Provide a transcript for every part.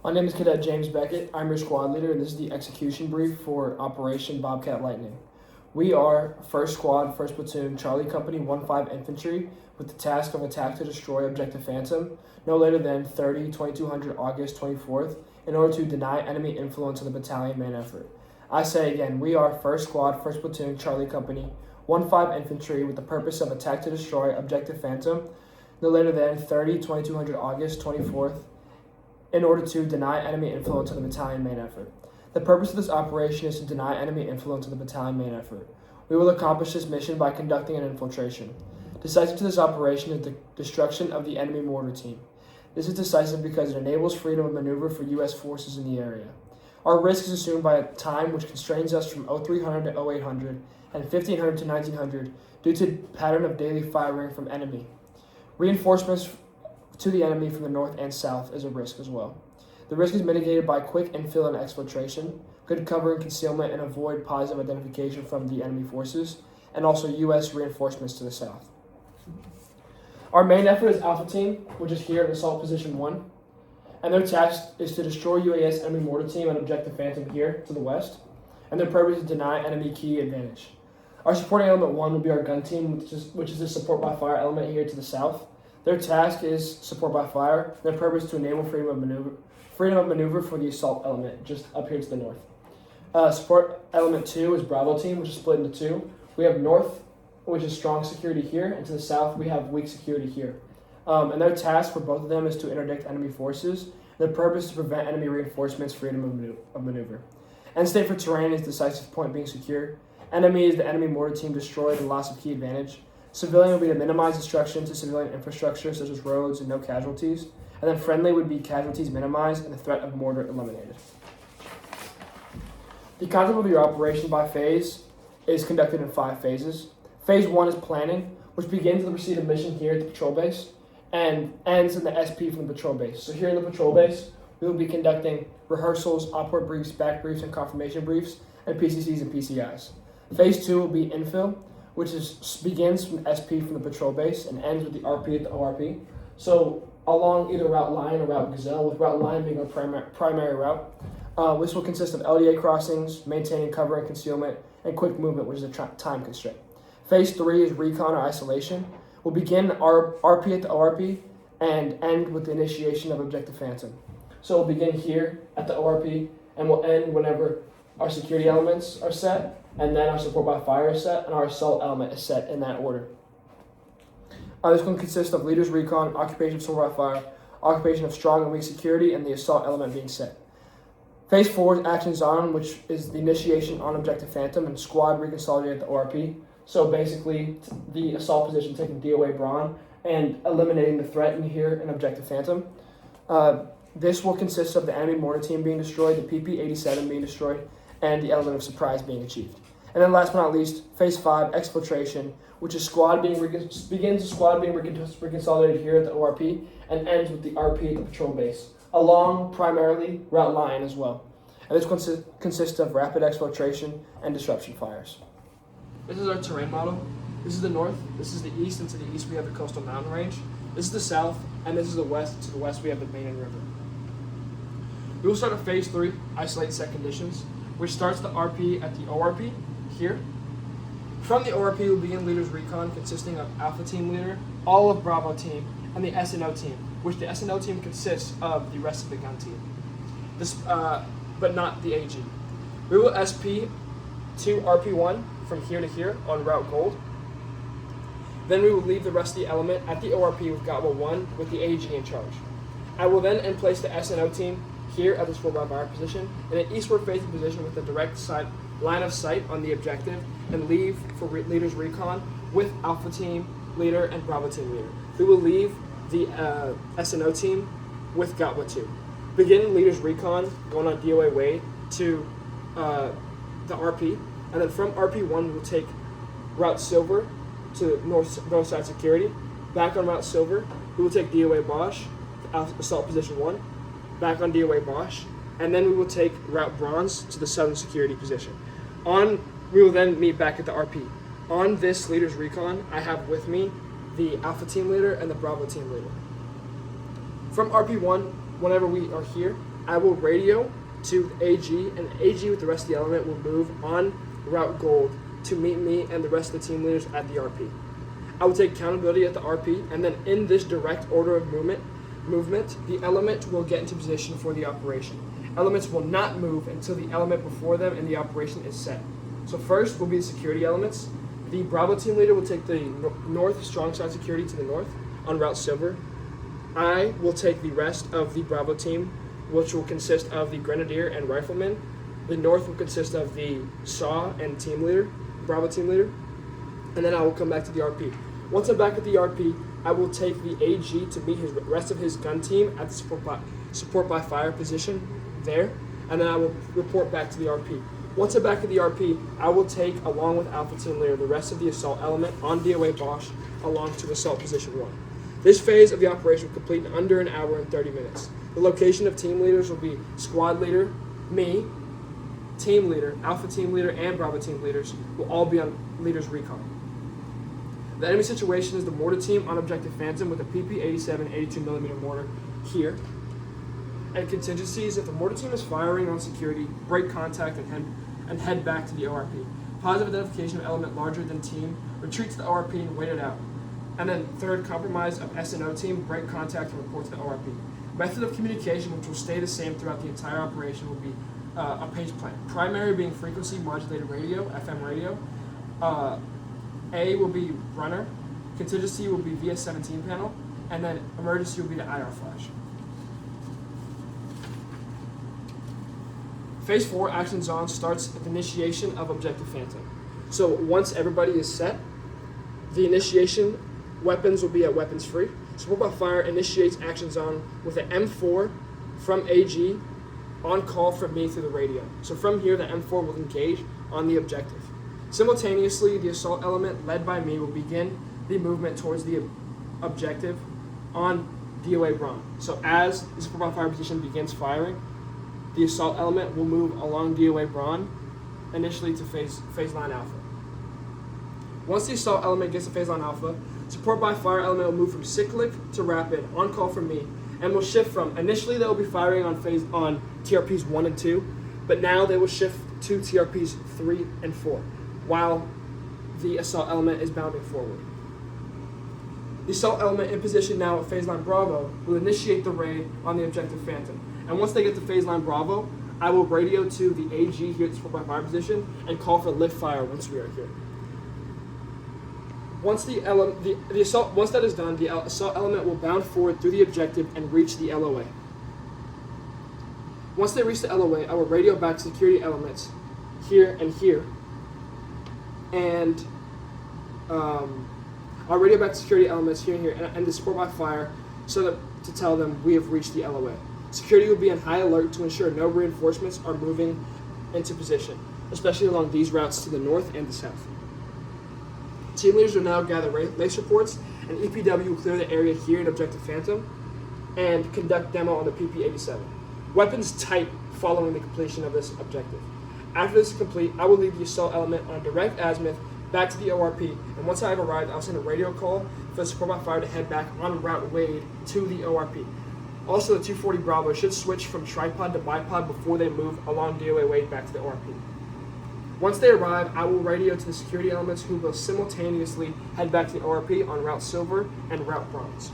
My name is Cadet James Beckett. I'm your squad leader, and this is the execution brief for Operation Bobcat Lightning. We are 1st Squad, 1st Platoon, Charlie Company, 1-5 Infantry, with the task of attack to destroy Objective Phantom no later than 2200 August 24th in order to deny enemy influence on the battalion main effort. I say again, we are 1st Squad, 1st Platoon, Charlie Company, 1-5 Infantry, with the purpose of attack to destroy Objective Phantom no later than 2200 August 24th in order to deny enemy influence on the battalion main effort. The purpose of this operation is to deny enemy influence on the battalion main effort. We will accomplish this mission by conducting an infiltration. Decisive to this operation is the destruction of the enemy mortar team. This is decisive because it enables freedom of maneuver for U.S. forces in the area. Our risk is assumed by a time which constrains us from 0300 to 0800 and 1500 to 1900 due to pattern of daily firing from enemy. Reinforcements to the enemy from the north and south is a risk as well. The risk is mitigated by quick infill and exfiltration, good cover and concealment, and avoid positive identification from the enemy forces, and also U.S. reinforcements to the south. Our main effort is Alpha Team, which is here in Assault Position 1, and their task is to destroy UAS enemy mortar team and Objective Phantom here to the west, and their purpose is to deny enemy key advantage. Our supporting element 1 will be our gun team, which is the support by fire element here to the south. Their task is support by fire. Their purpose is to enable freedom of maneuver for the assault element just up here to the north. Support element 2 is Bravo team, which is split into two. We have north, which is strong security here, and to the south we have weak security here. And their task for both of them is to interdict enemy forces. Their purpose is to prevent enemy reinforcements, freedom of maneuver. End state for terrain is decisive point being secure. Enemy is the enemy mortar team destroyed and loss of key advantage. Civilian would be to minimize destruction to civilian infrastructure such as roads and no casualties. And then friendly would be casualties minimized and the threat of mortar eliminated. The concept of your operation by phase is conducted in 5 phases. Phase 1 is planning, which begins with the receipt of mission here at the patrol base and ends in the SP from the patrol base. So here in the patrol base, we will be conducting rehearsals, operative briefs, back briefs, and confirmation briefs, and PCCs and PCIs. Phase 2 will be infill, which begins from SP from the patrol base and ends with the RP at the ORP. So along either Route Lion or Route Gazelle, with Route Lion being our primary route. This will consist of LDA crossings, maintaining cover and concealment, and quick movement, which is a time constraint. Phase 3 is recon or isolation. We'll begin our RP at the ORP and end with the initiation of Objective Phantom. So we'll begin here at the ORP and we'll end whenever our security elements are set, and then our support by fire is set, and our assault element is set in that order. This is going to consist of leaders recon, occupation of support by fire, occupation of strong and weak security, and the assault element being set. Phase 4 is actions on, which is the initiation on Objective Phantom and squad reconsolidated at the ORP. So basically, the assault position taking DOA Braun and eliminating the threat in here in Objective Phantom. This will consist of the enemy mortar team being destroyed, the PP-87 being destroyed, and the element of surprise being achieved. And then last but not least, Phase 5, exfiltration, which is begins with squad being reconsolidated here at the ORP and ends with the RP at the patrol base, along primarily Route Lion as well. And this consists of rapid exfiltration and disruption fires. This is our terrain model. This is the north, this is the east, and to the east we have the coastal mountain range. This is the south, and this is the west. To the west we have the Main River. We will start at Phase 3, isolate set conditions, which starts the RP at the ORP here. From the ORP, we'll begin leaders recon consisting of Alpha Team leader, all of Bravo Team, and the SNO team, which the SNO team consists of the rest of the gun team, but not the AG. We will SP to RP1 from here to here on Route Gold. Then we will leave the rest of the element at the ORP with GOTWA 1 with the AG in charge. I will then place the SNO team here at this 4x position in an eastward facing position with a direct line of sight on the objective, and leave for leaders recon with Alpha Team leader and Bravo Team leader. We will leave the SNO team with GOTWA 2. Begin leaders recon going on DOA way to the RP, and then from RP1 we will take Route Silver to north side security. Back on Route Silver, we will take DOA Bosch, assault position 1, back on DOA Bosch, and then we will take Route Bronze to the southern security position. We will then meet back at the RP. On this leader's recon, I have with me the Alpha Team leader and the Bravo Team leader. From RP1, whenever we are here, I will radio to AG, and AG with the rest of the element will move on route gold to meet me and the rest of the team leaders at the RP. I will take accountability at the RP, and then in this direct order of movement, the element will get into position for the operation. Elements will not move until the element before them in the operation is set. So first will be the security elements. The Bravo team leader will take the north strong side security to the north on Route Silver. I will take the rest of the Bravo team, which will consist of the Grenadier and Rifleman. The north will consist of the SAW and team leader, Bravo team leader. And then I will come back to the RP. Once I'm back at the RP, I will take the AG to meet his rest of his gun team at the support by fire position there, and then I will report back to the RP. Once I'm back at the RP, I will take, along with Alpha Team Leader, the rest of the assault element on DOA Bosch along to assault position 1. This phase of the operation will complete in under an hour and 30 minutes. The location of team leaders will be squad leader, me, team leader, Alpha Team Leader, and Bravo Team Leaders will all be on Leader's recon. The enemy situation is the mortar team on Objective Phantom with a PP-87 82mm mortar here. And contingencies, if the mortar team is firing on security, break contact and head back to the ORP. Positive identification of element larger than team, retreat to the ORP and wait it out. And then third, compromise of SNO team, break contact and report to the ORP. Method of communication, which will stay the same throughout the entire operation, will be a page plan. Primary being frequency modulated radio, FM radio. A will be runner, contingency will be VS17 panel, and then emergency will be the IR flash. Phase 4, actions on, starts at the initiation of Objective Phantom. So once everybody is set, the initiation weapons will be at weapons free. Support by fire initiates actions on with an M4 from AG on call from me through the radio. So from here, the M4 will engage on the objective. Simultaneously, the assault element led by me will begin the movement towards the objective on DOA Braun. So as the support by fire position begins firing, the assault element will move along DOA Braun initially to phase line alpha. Once the assault element gets to phase line alpha, support by fire element will move from cyclic to rapid on call from me, and will shift from initially they will be firing on TRPs 1 and 2, but now they will shift to TRPs 3 and 4, while the assault element is bounding forward. The assault element in position now at phase line Bravo will initiate the raid on the Objective Phantom. And once they get to phase line Bravo, I will radio to the AG here at the support by fire position and call for lift fire once we are here. Once once that is done, the assault element will bound forward through the objective and reach the LOA. Once they reach the LOA, I will radio back security elements here and here, and I'll radio back security elements here and here, and the support by fire so that to tell them we have reached the LOA. Security will be on high alert to ensure no reinforcements are moving into position, especially along these routes to the north and the south. Team leaders will now gather race reports, and EPW will clear the area here in Objective Phantom and conduct demo on the PP-87. Weapons type following the completion of this objective. After this is complete, I will lead the assault element on direct azimuth back to the ORP, and once I have arrived, I'll send a radio call for the support by fire to head back on route Wade to the ORP. Also, the 240 Bravo should switch from tripod to bipod before they move along DOA Wade back to the ORP. Once they arrive, I will radio to the security elements who will simultaneously head back to the ORP on Route Silver and Route Bronze.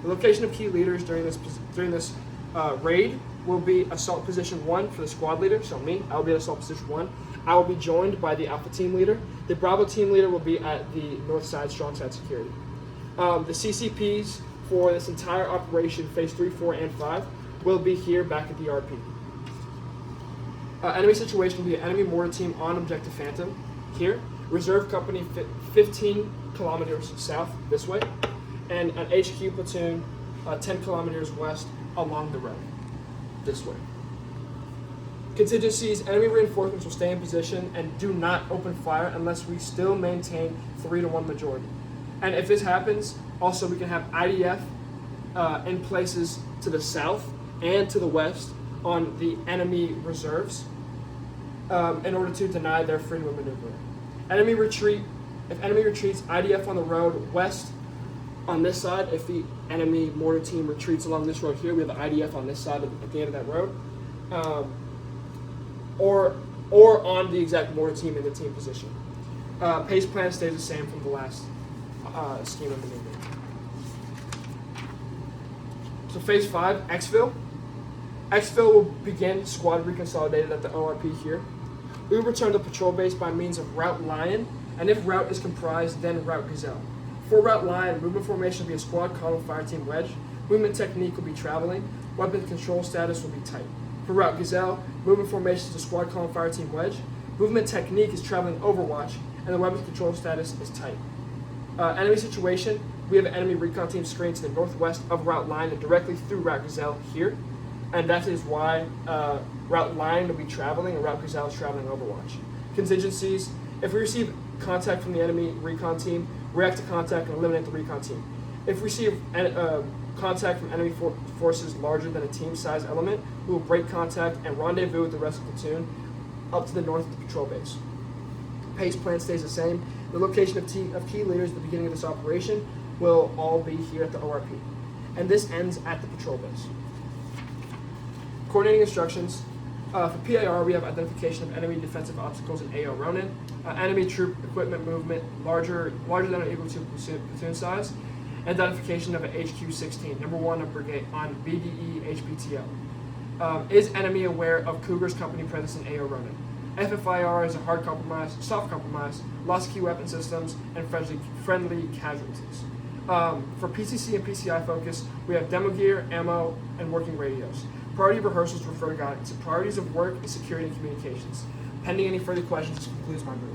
The location of key leaders during this raid will be Assault Position 1 for the squad leader, so me, I will be at Assault Position 1. I will be joined by the Alpha Team Leader. The Bravo Team Leader will be at the North Side Strong Side Security. The CCPs for this entire operation, Phase 3, 4, and 5, will be here back at the RP. Enemy situation will be an enemy mortar team on Objective Phantom here, reserve company 15 kilometers south this way, and an HQ platoon 10 kilometers west along the road this way. Contingencies, enemy reinforcements will stay in position and do not open fire unless we still maintain 3-1 majority. And if this happens, also we can have IDF in places to the south and to the west on the enemy reserves in order to deny their freedom of maneuver. Enemy retreat, if enemy retreats, IDF on the road west On this side, if the enemy mortar team retreats along this road here, we have the IDF on this side at the end of that road, or on the exact mortar team in the team position. Pace plan stays the same from the last scheme of maneuver. So phase 5, exfil. Exfil will begin squad reconsolidated at the ORP here. We will return to patrol base by means of Route Lion, and if route is comprised, then Route Gazelle. For Route Lion, movement formation will be a squad, column, fire team, wedge. Movement technique will be traveling. Weapon control status will be tight. For Route Gazelle, movement formation is a squad, column, fire team, wedge. Movement technique is traveling overwatch, and the weapon control status is tight. Enemy situation, we have an enemy recon team screened to the northwest of Route Lion and directly through Route Gazelle here. And that is why Route Lion will be traveling and Route Gazelle is traveling overwatch. Contingencies, if we receive contact from the enemy recon team, react to contact and eliminate the recon team. If we receive contact from enemy forces larger than a team size element, we will break contact and rendezvous with the rest of the platoon up to the north of the patrol base. Pace plan stays the same. The location of key leaders at the beginning of this operation will all be here at the ORP. And this ends at the patrol base. Coordinating instructions. For PAR, we have identification of enemy defensive obstacles in AO Ronin, enemy troop equipment movement larger than or equal to platoon size, identification of an HQ-16, number 1 of brigade on BDE HPTO. Is enemy aware of Cougar's company presence in AO Ronin? FFIR is a hard compromise, soft compromise, lost key weapon systems, and friendly casualties. For PCC and PCI focus, we have demo gear, ammo, and working radios. Priority rehearsals refer to guidance. Priorities of work is security and communications. Pending any further questions, this concludes my brief.